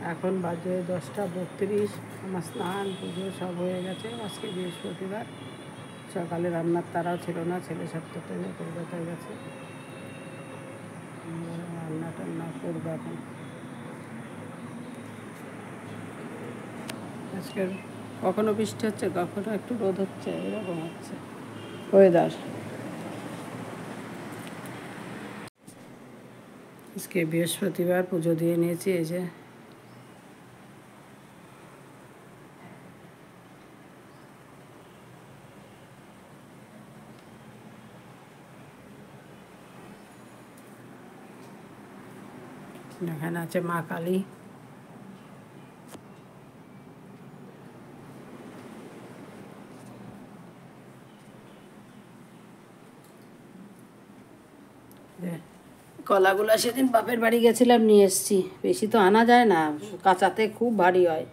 এখন বাজে 10টা 32। আমার স্নান পুজো সব হয়ে গেছে। আজকে বৃহস্পতিবার, সকালে রান্নার তারাও ছিল না, ছেলে 7টা ট্রেনে কলকাতায় গেছে। রান্না টান্না করবো এখন। আজকের কখনো বৃষ্টি হচ্ছে, কখনো একটু রোদ হচ্ছে, এরকম হচ্ছে ওয়েদার। আজকে বৃহস্পতিবার, পুজো দিয়ে নিয়েছি। এই যে এখানে আছে মা কালী। কলাগুলো সেদিন বাপের বাড়ি গেছিলাম, নিয়ে এসেছি। বেশি তো আনা যায় না, কাঁচাতে খুব ভারী হয়।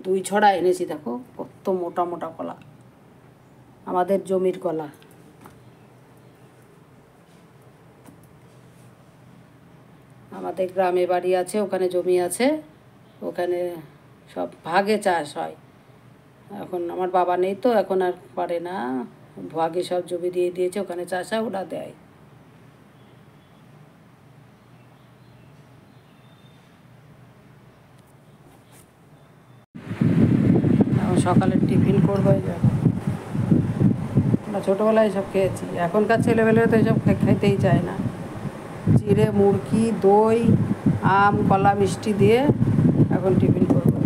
2 ছড়া এনেছি। দেখো কত মোটা মোটা কলা, আমাদের জমির কলা। আমাদের গ্রামে বাড়ি আছে, ওখানে জমি আছে, ওখানে সব ভাগে চাষ হয়। এখন আমার বাবা নেই তো, এখন আর পারে না, ভাগে সব জমি দিয়ে দিয়েছে, ওখানে চাষ হয়, ওরা দেয়। এখন সকালের টিফিন করবোই যাবো। আমরা ছোটোবেলায় সব খেয়েছি, এখনকার ছেলেবেলেরা তো এসব খাইতেই চায় না। চিড়ে মুড়কি, দই, আম, কলা, মিষ্টি দিয়ে এখন টিফিন করবো।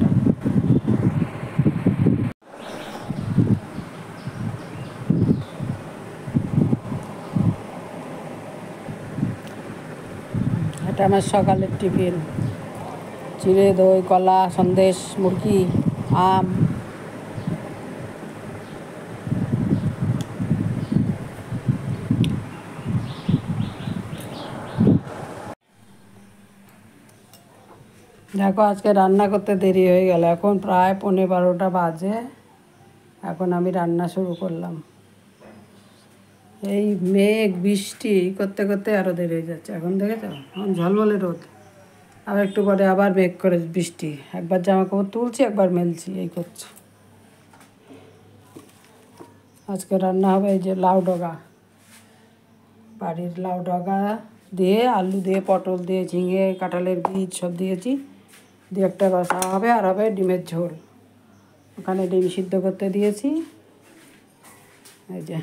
এটা আমার সকালের টিফিন। চিড়ে, দই, কলা, সন্দেশ, মুড়কি, আম। দেখো আজকে রান্না করতে দেরি হয়ে গেল, এখন প্রায় 11:15 বাজে। এখন আমি রান্না শুরু করলাম। এই মেঘ বৃষ্টি করতে করতে আরও দেরি হয়ে যাচ্ছে। এখন দেখেছো, এখন ঝলমলে রোদ, আর একটু পরে আবার মেঘ করে বৃষ্টি। একবার জামা কাপড় তুলছি, একবার মেলছি, এই করছি। আজকে রান্না হবে এই যে লাউ ডগা, বাড়ির লাউ ডগা দিয়ে, আলু দিয়ে, পটল দিয়ে, ঝিঙে, কাঁঠালের বীজ সব দিয়েছি, দিয়ে একটা রসা হবে, আর হবে ডিমের ঝোল। ওখানে ডিম সিদ্ধ করতে দিয়েছি। এই যে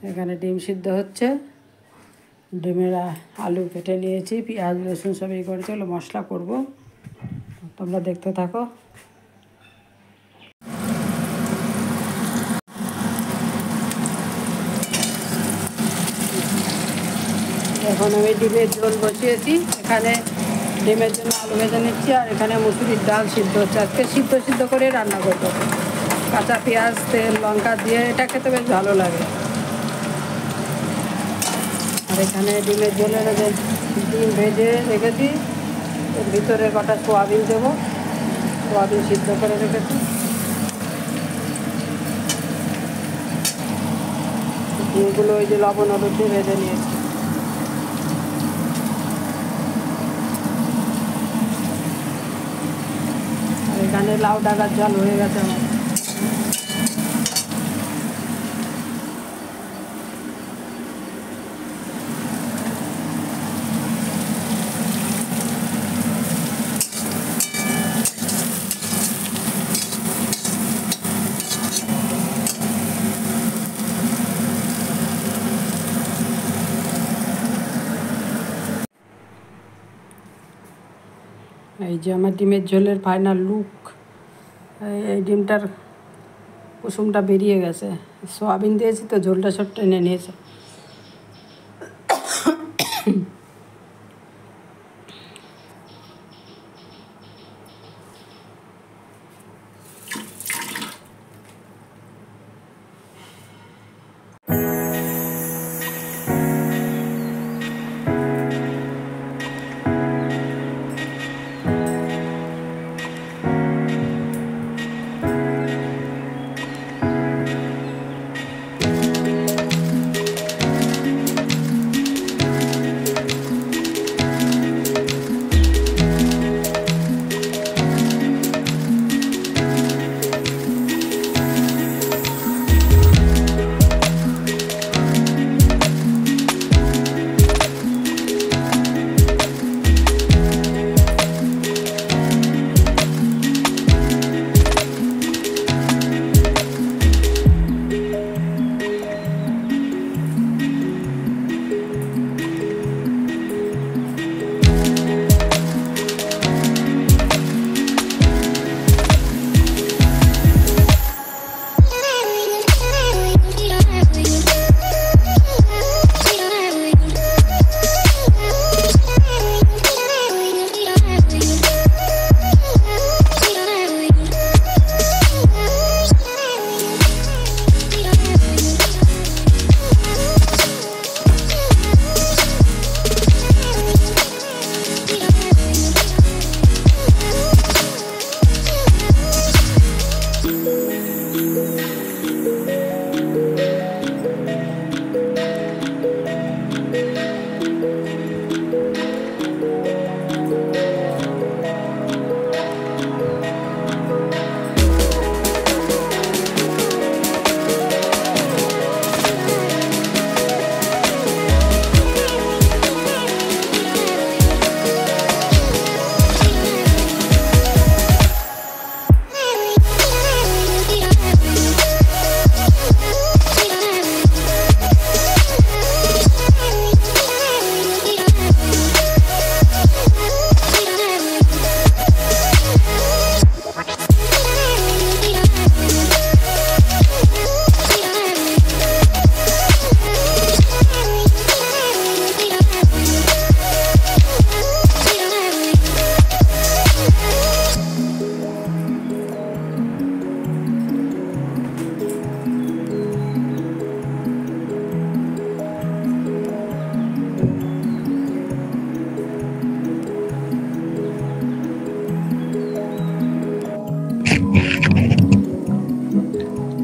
এখানে ডিম সিদ্ধ হচ্ছে, ডিমের আলু কেটে নিয়েছি, পেঁয়াজ রসুন সব এই করে চলো মশলা করবো, তোমরা দেখতে থাকো। এখন আমি ডিমের ঝোল বসিয়েছি। এখানে ডিমের জন্য আলু ভেজে নিচ্ছি, আর এখানে মুসুরির ডাল সিদ্ধ হচ্ছে। আজকে সিদ্ধ করে রান্না করবো, কাঁচা পেঁয়াজ, তেল, লঙ্কা দিয়ে। এটা খেতে বেশ ভালো লাগে। আর এখানে ডিমের ঝোলের ডিম ভেজে রেখেছি, এর ভিতরে কটা সোয়াবিন দেবো, সোয়াবিন সিদ্ধ করে রেখেছি। ডিমগুলো ওই যে লবণ হলুদ দিয়ে ভেজে নিয়েছি। আর এখানে লাউ ডাগার ঝাল হয়ে গেছে আমার। এই যে আমার ডিমের ঝোলের ফাইনাল লুক। এই ডিমটার কুসুমটা বেরিয়ে গেছে, সোয়াবিন দিয়েছি তো, ঝোলটা সব টেনে নিয়েছে।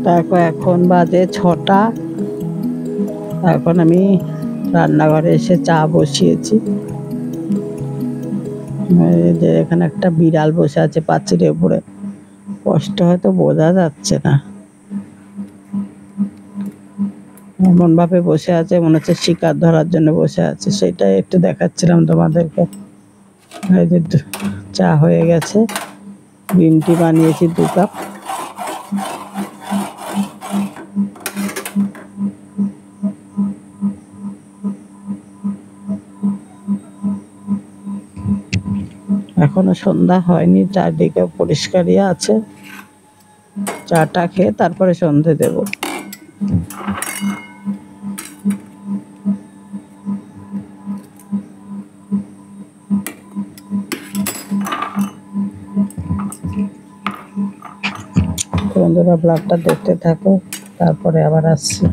দেখো এখন বাজে 6টা। এখন আমি রান্নাঘরে এসে চা বসিয়েছি। এই যে এখানে একটা বিড়াল বসে আছে পাঁচিলের উপরে, কষ্ট হয়তো বোঝা যাচ্ছে না, এমন ভাবে বসে আছে মনে হচ্ছে শিকার ধরার জন্য বসে আছে, সেটাই একটু দেখাচ্ছিলাম তোমাদেরকে। এই যে চা হয়ে গেছে, গ্রিন টি বানিয়েছি 2 কাপ। এখনো সন্ধ্যা হয়নি, চারদিকে পরিষ্কারই আছে। চাটা খেয়ে তারপরে সন্ধে দেব। বন্ধুরা ব্লগটা দেখতে থাকো, তারপরে আবার আসছি।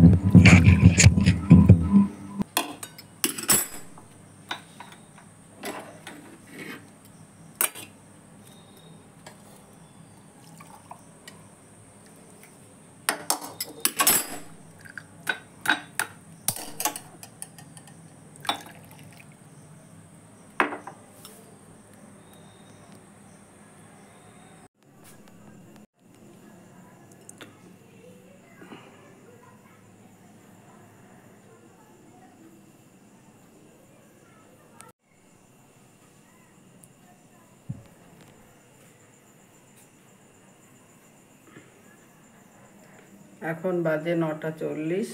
এখন বাজে 9টা 40।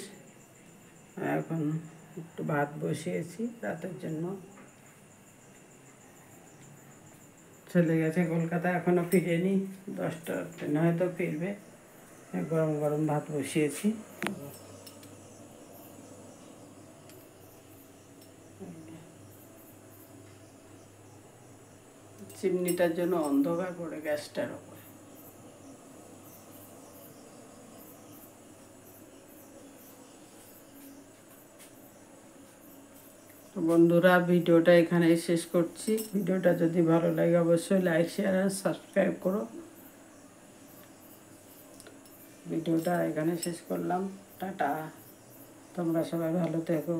এখন একটু ভাত বসিয়েছি রাতের জন্য। চলে গেছে কলকাতা, এখনও ফিরেনি, 10টার ট্রেনে হয়তো ফিরবে। গরম গরম ভাত বসিয়েছি। চিমনিটার জন্য অন্ধকার করে গ্যাসটার ওপর। তো বন্ধুরা, ভিডিওটা এখানেই শেষ করছি। ভিডিওটা যদি ভালো লাগে অবশ্যই লাইক, শেয়ার আর সাবস্ক্রাইব করো। ভিডিওটা এখানে শেষ করলাম। টাটা, তোমরা সবাই ভালো থেকো।